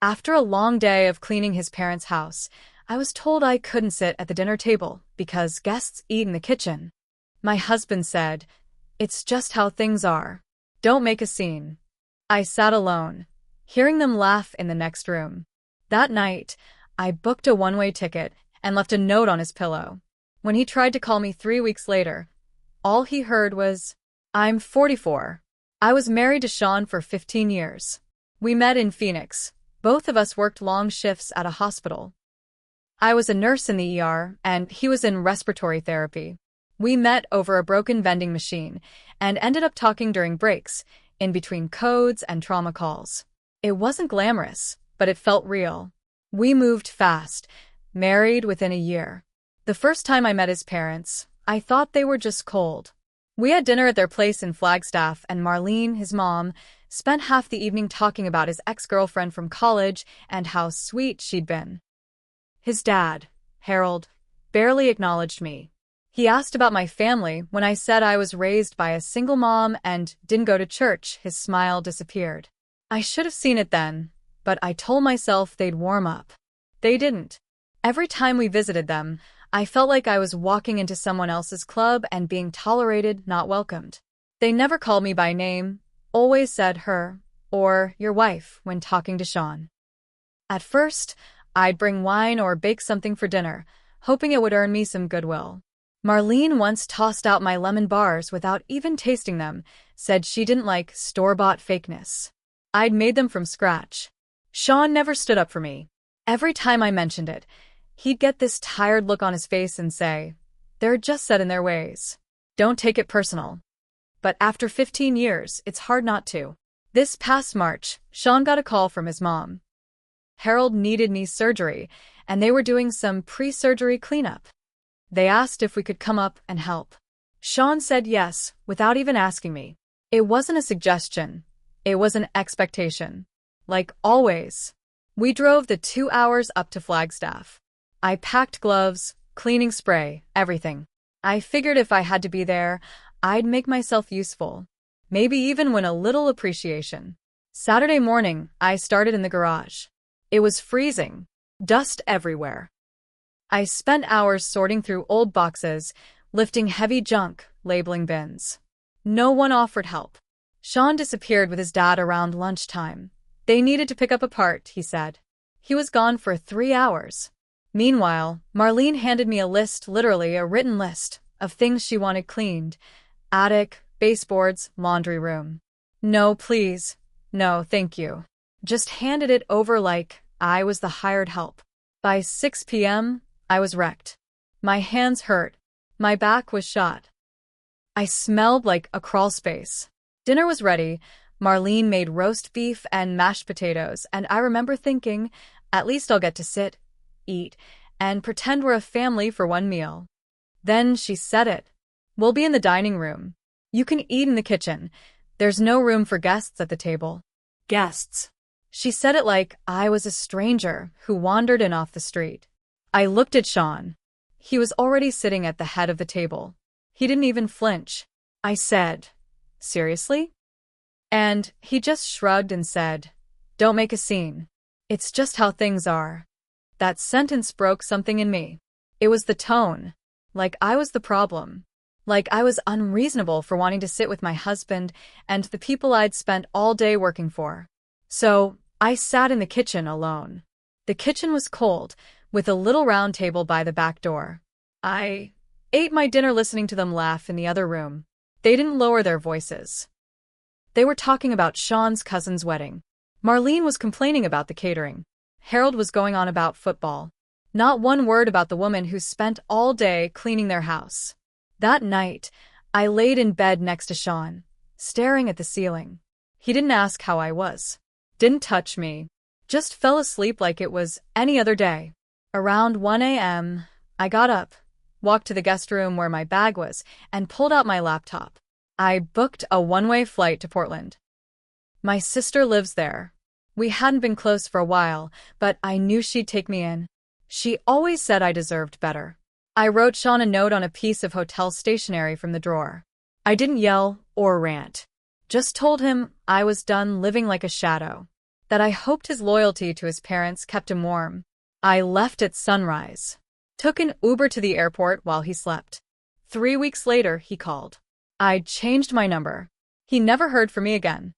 After a long day of cleaning his parents' house, I was told I couldn't sit at the dinner table because guests eat in the kitchen. My husband said, "It's just how things are. Don't make a scene." I sat alone, hearing them laugh in the next room. That night, I booked a one-way ticket and left a note on his pillow. When he tried to call me 3 weeks later, all he heard was, "I'm 44. I was married to Sean for 15 years. We met in Phoenix. Both of us worked long shifts at a hospital. I was a nurse in the ER, and he was in respiratory therapy. We met over a broken vending machine and ended up talking during breaks, in between codes and trauma calls. It wasn't glamorous, but it felt real. We moved fast, married within a year. The first time I met his parents, I thought they were just cold. We had dinner at their place in Flagstaff, and Marlene, his mom, spent half the evening talking about his ex-girlfriend from college and how sweet she'd been. His dad, Harold, barely acknowledged me. He asked about my family when I said I was raised by a single mom and didn't go to church. His smile disappeared. I should have seen it then, but I told myself they'd warm up. They didn't. Every time we visited them, I felt like I was walking into someone else's club and being tolerated, not welcomed. They never called me by name, always said her or your wife when talking to Sean. At first, I'd bring wine or bake something for dinner, hoping it would earn me some goodwill. Marlene once tossed out my lemon bars without even tasting them, said she didn't like store-bought fakeness. I'd made them from scratch. Sean never stood up for me. Every time I mentioned it, he'd get this tired look on his face and say, "They're just set in their ways. Don't take it personal." But after 15 years, it's hard not to. This past March, Sean got a call from his mom. Harold needed knee surgery, and they were doing some pre-surgery cleanup. They asked if we could come up and help. Sean said yes, without even asking me. It wasn't a suggestion. It was an expectation. Like always. We drove the 2 hours up to Flagstaff. I packed gloves, cleaning spray, everything. I figured if I had to be there, I'd make myself useful. Maybe even win a little appreciation. Saturday morning, I started in the garage. It was freezing. Dust everywhere. I spent hours sorting through old boxes, lifting heavy junk, labeling bins. No one offered help. Sean disappeared with his dad around lunchtime. They needed to pick up a part, he said. He was gone for 3 hours. Meanwhile, Marlene handed me a list, literally a written list, of things she wanted cleaned. Attic, baseboards, laundry room. No, please. No, thank you. Just handed it over like I was the hired help. By 6 p.m., I was wrecked. My hands hurt. My back was shot. I smelled like a crawl space. Dinner was ready. Marlene made roast beef and mashed potatoes, and I remember thinking, at least I'll get to sit, eat, and pretend we're a family for one meal. Then she said it. "We'll be in the dining room. You can eat in the kitchen. There's no room for guests at the table." Guests. She said it like I was a stranger who wandered in off the street. I looked at Sean. He was already sitting at the head of the table. He didn't even flinch. I said, "Seriously?" And he just shrugged and said, "Don't make a scene. It's just how things are." That sentence broke something in me. It was the tone. Like I was the problem. Like I was unreasonable for wanting to sit with my husband and the people I'd spent all day working for. So, I sat in the kitchen alone. The kitchen was cold, with a little round table by the back door. I ate my dinner listening to them laugh in the other room. They didn't lower their voices. They were talking about Sean's cousin's wedding. Marlene was complaining about the catering. Harold was going on about football. Not one word about the woman who spent all day cleaning their house. That night, I laid in bed next to Sean, staring at the ceiling. He didn't ask how I was. Didn't touch me. Just fell asleep like it was any other day. Around 1 a.m., I got up, walked to the guest room where my bag was, and pulled out my laptop. I booked a one-way flight to Portland. My sister lives there. We hadn't been close for a while, but I knew she'd take me in. She always said I deserved better. I wrote Sean a note on a piece of hotel stationery from the drawer. I didn't yell or rant. Just told him I was done living like a shadow. that I hoped his loyalty to his parents kept him warm. I left at sunrise. Took an Uber to the airport while he slept. 3 weeks later, he called. I'd changed my number. He never heard from me again.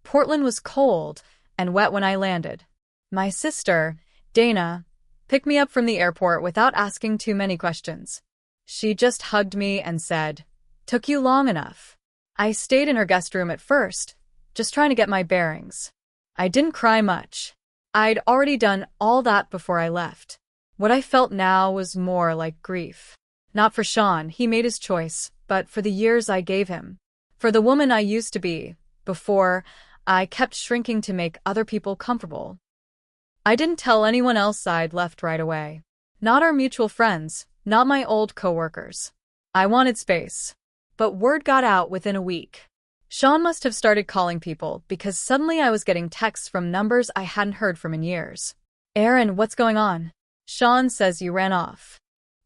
Portland was cold and wet when I landed. My sister, Dana, picked me up from the airport without asking too many questions. She just hugged me and said, "Took you long enough." I stayed in her guest room at first, just trying to get my bearings. I didn't cry much. I'd already done all that before I left. What I felt now was more like grief. Not for Sean, he made his choice, but for the years I gave him. For the woman I used to be, before I kept shrinking to make other people comfortable. I didn't tell anyone else I'd left right away. Not our mutual friends, not my old coworkers. I wanted space. But word got out within a week. Sean must have started calling people because suddenly I was getting texts from numbers I hadn't heard from in years. "Aaron, what's going on? Sean says you ran off.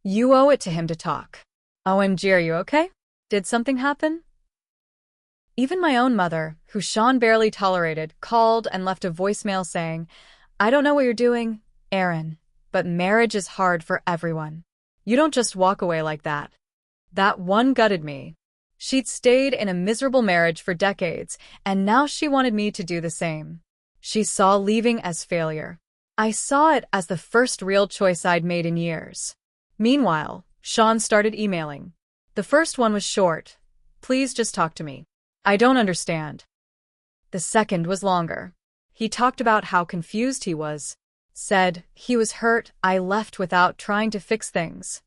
You owe it to him to talk. OMG, are you okay? Did something happen?" Even my own mother, who Sean barely tolerated, called and left a voicemail saying, "I don't know what you're doing, Aaron, but marriage is hard for everyone. You don't just walk away like that." That one gutted me. She'd stayed in a miserable marriage for decades, and now she wanted me to do the same. She saw leaving as failure. I saw it as the first real choice I'd made in years. Meanwhile, Sean started emailing. The first one was short. "Please just talk to me. I don't understand." The second was longer. He talked about how confused he was. Said he was hurt I left without trying to fix things.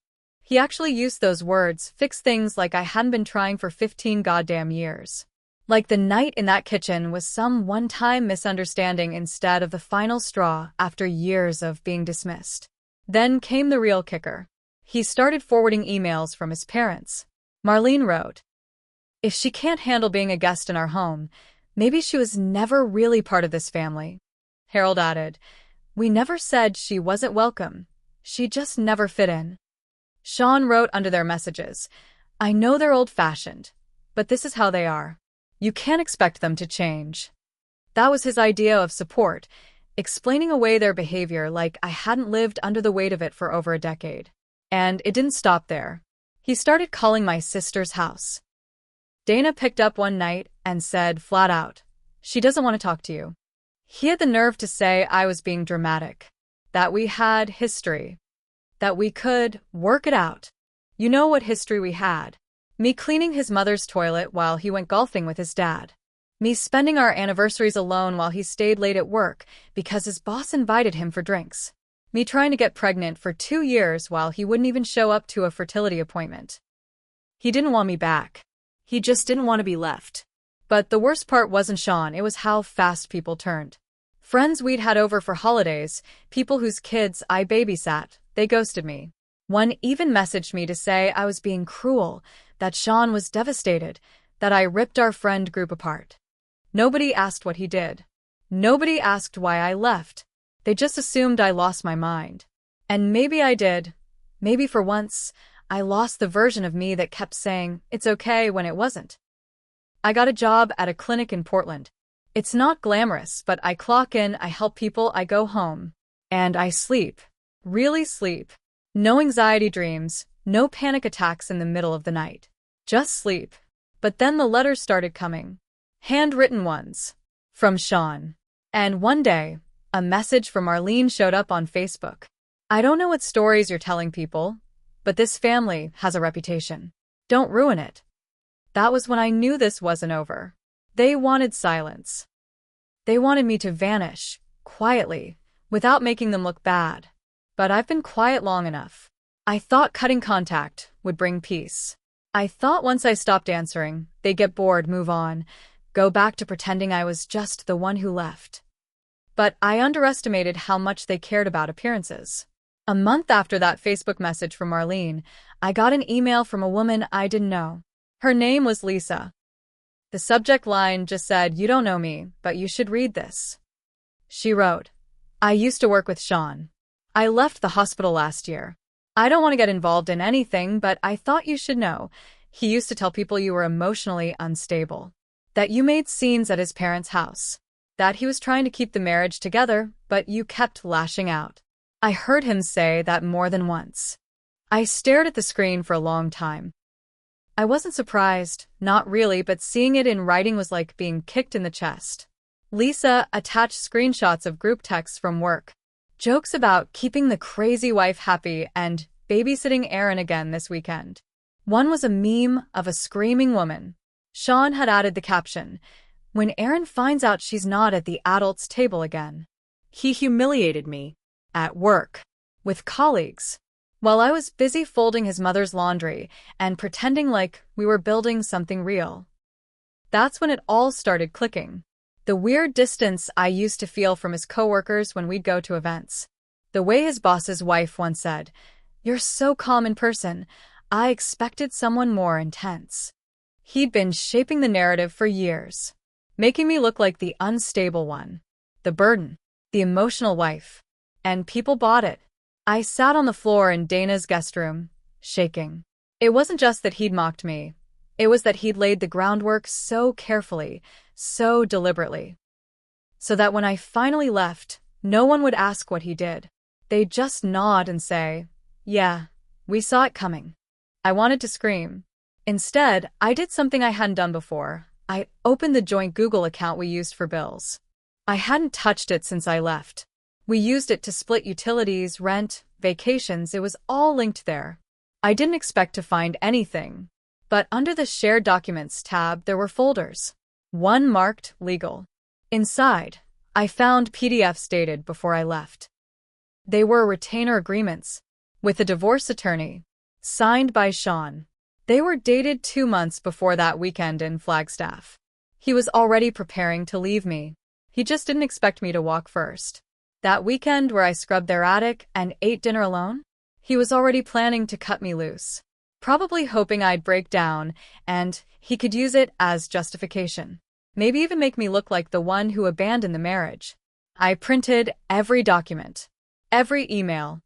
He actually used those words, fix things, like I hadn't been trying for 15 goddamn years. Like the night in that kitchen was some one-time misunderstanding instead of the final straw after years of being dismissed. Then came the real kicker. He started forwarding emails from his parents. Marlene wrote, "If she can't handle being a guest in our home, maybe she was never really part of this family." Harold added, "We never said she wasn't welcome. She just never fit in." Sean wrote under their messages, "I know they're old-fashioned, but this is how they are. You can't expect them to change." That was his idea of support, explaining away their behavior like I hadn't lived under the weight of it for over a decade. And it didn't stop there. He started calling my sister's house. Dana picked up one night and said flat out, "She doesn't want to talk to you." He had the nerve to say I was being dramatic, that we had history, that we could work it out. You know what history we had. Me cleaning his mother's toilet while he went golfing with his dad. Me spending our anniversaries alone while he stayed late at work because his boss invited him for drinks. Me trying to get pregnant for 2 years while he wouldn't even show up to a fertility appointment. He didn't want me back. He just didn't want to be left. But the worst part wasn't Sean, it was how fast people turned. Friends we'd had over for holidays, people whose kids I babysat, they ghosted me. One even messaged me to say I was being cruel, that Sean was devastated, that I ripped our friend group apart. Nobody asked what he did. Nobody asked why I left. They just assumed I lost my mind. And maybe I did. Maybe for once, I lost the version of me that kept saying, it's okay when it wasn't. I got a job at a clinic in Portland. It's not glamorous, but I clock in, I help people, I go home. And I sleep. Really sleep. No anxiety dreams, no panic attacks in the middle of the night. Just sleep. But then the letters started coming. Handwritten ones. From Sean. And one day, a message from Marlene showed up on Facebook. "I don't know what stories you're telling people, but this family has a reputation. Don't ruin it." That was when I knew this wasn't over. They wanted silence. They wanted me to vanish, quietly, without making them look bad. But I've been quiet long enough. I thought cutting contact would bring peace. I thought once I stopped answering, they'd get bored, move on, go back to pretending I was just the one who left. But I underestimated how much they cared about appearances. A month after that Facebook message from Marlene, I got an email from a woman I didn't know. Her name was Lisa. The subject line just said, "You don't know me, but you should read this." She wrote, "I used to work with Sean. I left the hospital last year. I don't want to get involved in anything, but I thought you should know. He used to tell people you were emotionally unstable, that you made scenes at his parents' house. that he was trying to keep the marriage together, but you kept lashing out. I heard him say that more than once. I stared at the screen for a long time. I wasn't surprised, not really, but seeing it in writing was like being kicked in the chest. Lisa attached screenshots of group texts from work. Jokes about keeping the crazy wife happy and babysitting Aaron again this weekend. One was a meme of a screaming woman. Sean had added the caption, "When Aaron finds out she's not at the adults' table again." He humiliated me. At work. With colleagues. While I was busy folding his mother's laundry and pretending like we were building something real. That's when it all started clicking. The weird distance I used to feel from his coworkers when we'd go to events. The way his boss's wife once said, "You're so calm in person. I expected someone more intense." He'd been shaping the narrative for years, making me look like the unstable one, the burden, the emotional wife. And people bought it. I sat on the floor in Dana's guest room, shaking. It wasn't just that he'd mocked me. It was that he'd laid the groundwork so carefully, so deliberately. So that when I finally left, no one would ask what he did. They'd just nod and say, "Yeah, we saw it coming." I wanted to scream. Instead, I did something I hadn't done before. I opened the joint Google account we used for bills. I hadn't touched it since I left. We used it to split utilities, rent, vacations. It was all linked there. I didn't expect to find anything. But under the Shared Documents tab, there were folders. One marked Legal. Inside, I found PDFs dated before I left. They were retainer agreements with a divorce attorney, signed by Sean. They were dated 2 months before that weekend in Flagstaff. He was already preparing to leave me. He just didn't expect me to walk first. That weekend where I scrubbed their attic and ate dinner alone? He was already planning to cut me loose. Probably hoping I'd break down, and he could use it as justification. Maybe even make me look like the one who abandoned the marriage. I printed every document, every email,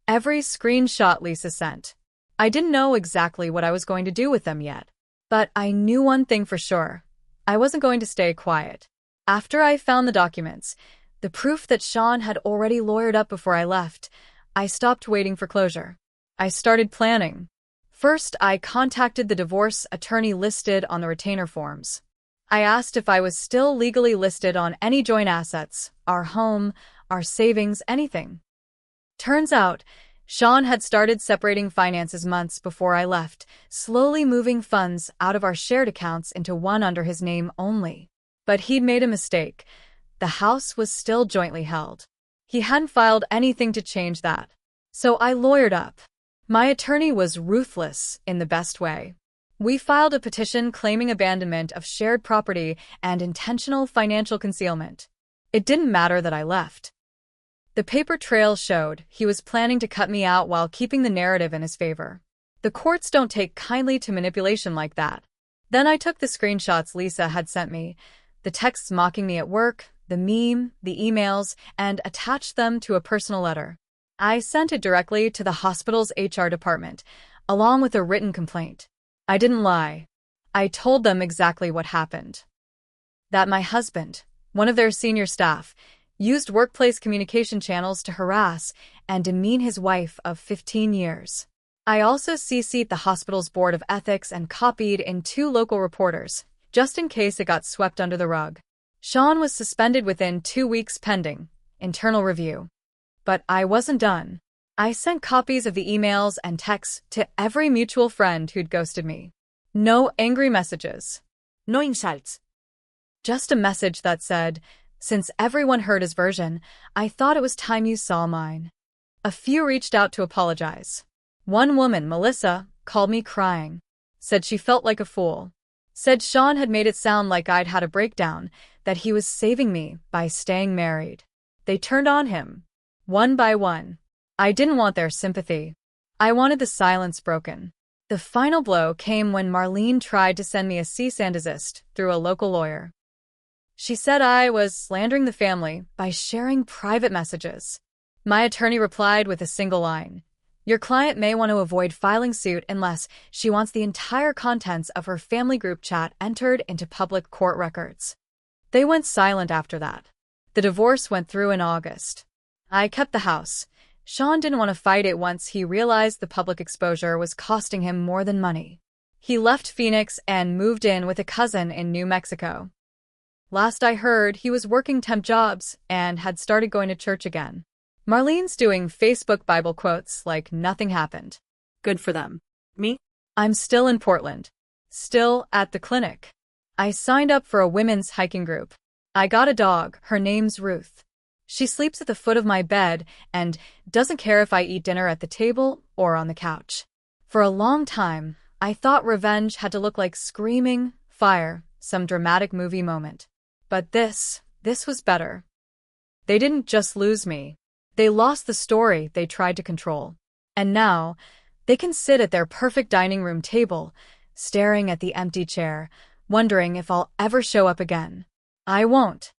every screenshot Lisa sent. I didn't know exactly what I was going to do with them yet. But I knew one thing for sure. I wasn't going to stay quiet. After I found the documents, the proof that Sean had already lawyered up before I left, I stopped waiting for closure. I started planning. First, I contacted the divorce attorney listed on the retainer forms. I asked if I was still legally listed on any joint assets, our home, our savings, anything. Turns out, Sean had started separating finances months before I left, slowly moving funds out of our shared accounts into one under his name only. But he'd made a mistake. The house was still jointly held. He hadn't filed anything to change that. So I lawyered up. My attorney was ruthless in the best way. We filed a petition claiming abandonment of shared property and intentional financial concealment. It didn't matter that I left. The paper trail showed he was planning to cut me out while keeping the narrative in his favor. The courts don't take kindly to manipulation like that. Then I took the screenshots Lisa had sent me, the texts mocking me at work, the meme, the emails, and attached them to a personal letter. I sent it directly to the hospital's HR department, along with a written complaint. I didn't lie. I told them exactly what happened. That my husband, one of their senior staff, used workplace communication channels to harass and demean his wife of 15 years. I also CC'd the hospital's board of ethics and copied in 2 local reporters, just in case it got swept under the rug. Sean was suspended within 2 weeks pending internal review. But I wasn't done. I sent copies of the emails and texts to every mutual friend who'd ghosted me. No angry messages. No insults. Just a message that said, "Since everyone heard his version, I thought it was time you saw mine." A few reached out to apologize. One woman, Melissa, called me crying. Said she felt like a fool. Said Sean had made it sound like I'd had a breakdown, that he was saving me by staying married. They turned on him. One by one. I didn't want their sympathy. I wanted the silence broken. The final blow came when Marlene tried to send me a cease and desist through a local lawyer. She said I was slandering the family by sharing private messages. My attorney replied with a single line. Your client may want to avoid filing suit unless she wants the entire contents of her family group chat entered into public court records. They went silent after that. The divorce went through in August. I kept the house. Sean didn't want to fight it once he realized the public exposure was costing him more than money. He left Phoenix and moved in with a cousin in New Mexico. Last I heard, he was working temp jobs and had started going to church again. Marlene's doing Facebook Bible quotes like nothing happened. Good for them. Me? I'm still in Portland. Still at the clinic. I signed up for a women's hiking group. I got a dog. Her name's Ruth. She sleeps at the foot of my bed and doesn't care if I eat dinner at the table or on the couch. For a long time, I thought revenge had to look like screaming, fire, some dramatic movie moment. But this was better. They didn't just lose me. They lost the story they tried to control. And now, they can sit at their perfect dining room table, staring at the empty chair, wondering if I'll ever show up again. I won't.